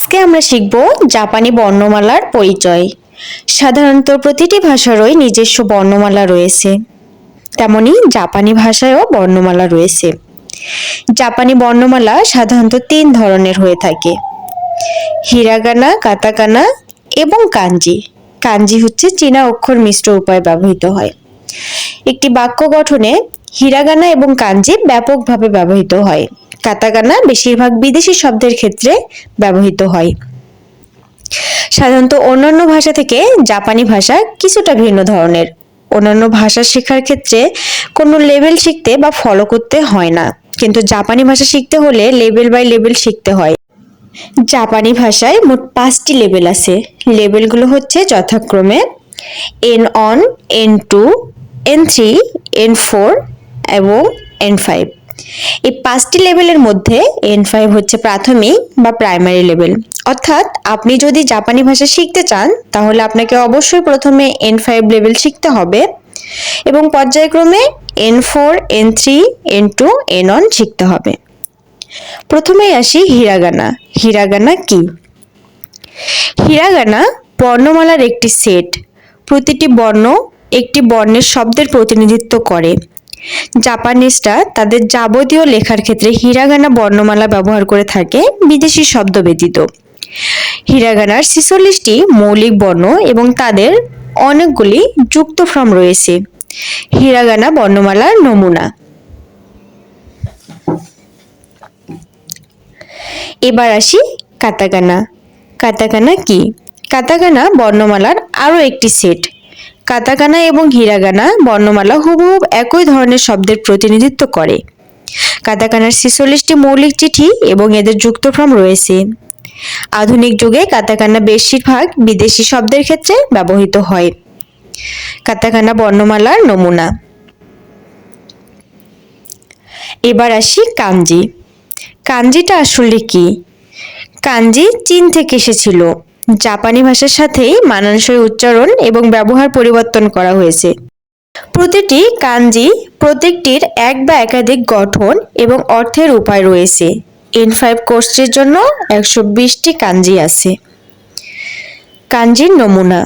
আজকে আমরা শিখব জাপানি বর্ণমালার পরিচয়। সাধারণত প্রতিটি ভাষারই নিজস্ব বর্ণমালা রয়েছে, তেমনি জাপানি ভাষায়ও বর্ণমালা রয়েছে। জাপানি বর্ণমালা সাধারণত 3 ধরনের হয়ে থাকে: হিরাগানা, কাতাকানা এবং কাঞ্জি। কাঞ্জি হচ্ছে চীনা অক্ষর মিশ্র উপায়ে ব্যবহৃত হয়। একটি বাক্য গঠনে হিরাগানা এবং কাঞ্জি ব্যাপকভাবে ব্যবহৃত হয়। কাতাকানা বেশিরভাগ বিদেশি শব্দের ক্ষেত্রে ব্যবহৃত হয়। সাধারণত অন্যান্য ভাষা থেকে জাপানি ভাষা কিছুটা ভিন্ন ধরনের। অন্যান্য ভাষা শেখার ক্ষেত্রে কোনো লেভেল শিখতে বা ফলো করতে হয় না, কিন্তু জাপানি ভাষা শিখতে হলে লেভেল বাই লেভেল শিখতে হয়। জাপানি ভাষায় মোট 5টি লেভেল আছে। লেভেলগুলো হচ্ছে যথাক্রমে N1, N2, N3, N4 এবং N5। এই 5টি লেভেলের মধ্যে N5 হচ্ছে প্রাথমিক বা প্রাইমারি লেভেল। অর্থাৎ আপনি যদি জাপানি ভাষা শিখতে চান তাহলে আপনাকে অবশ্যই প্রথমে N5 লেভেল শিখতে হবে এবং পর্যায়ক্রমে N4, N3, N2, N1 শিখতে হবে। প্রথমেই আসি হিরাগানা। হিরাগানা কি? হিরাগানা বর্ণমালার একটি সেট। প্রতিটি বর্ণ একটি বর্ণের শব্দের প্রতিনিধিত্ব করে। জাপানিজরা তাদের যাবতীয় লেখার ক্ষেত্রে হিরাগানা বর্ণমালা ব্যবহার করে থাকে, বিদেশি শব্দ ব্যতীত। হিরাগানার 46টি মৌলিক বর্ণ এবং তাদের অনেকগুলি যুক্ত ফর্ম রয়েছে। হিরাগানা বর্ণমালার নমুনা। এবার আসি কাতাকানা। কাতাকানা কি? কাতাকানা বর্ণমালার আরও একটি সেট। কাতাকানা এবং হিরাগানা বর্ণমালা হুবহু একই ধরনের শব্দের প্রতিনিধিত্ব করে। কাতাকানার 46টি মৌলিক চিঠি এবং এদের যুক্ত ফর্ম রয়েছে। আধুনিক যুগে কাতাকানা বেশিরভাগ বিদেশি শব্দের ক্ষেত্রে ব্যবহৃত হয়। কাতাকানা বর্ণমালার নমুনা। এবার আসি কাঞ্জি। কাঞ্জিটা আসলে কি? কাঞ্জি চীন থেকে এসেছিল। জাপানি ভাষার সাথেই মানানসই উচ্চারণ এবং ব্যবহার পরিবর্তন করা হয়েছে। প্রতিটি কাঞ্জি প্রত্যেকটির এক বা একাধিক গঠন এবং অর্থের উপায় রয়েছে। N5 কোর্সের জন্য 120টি কাঞ্জি আছে। কাঞ্জির নমুনা।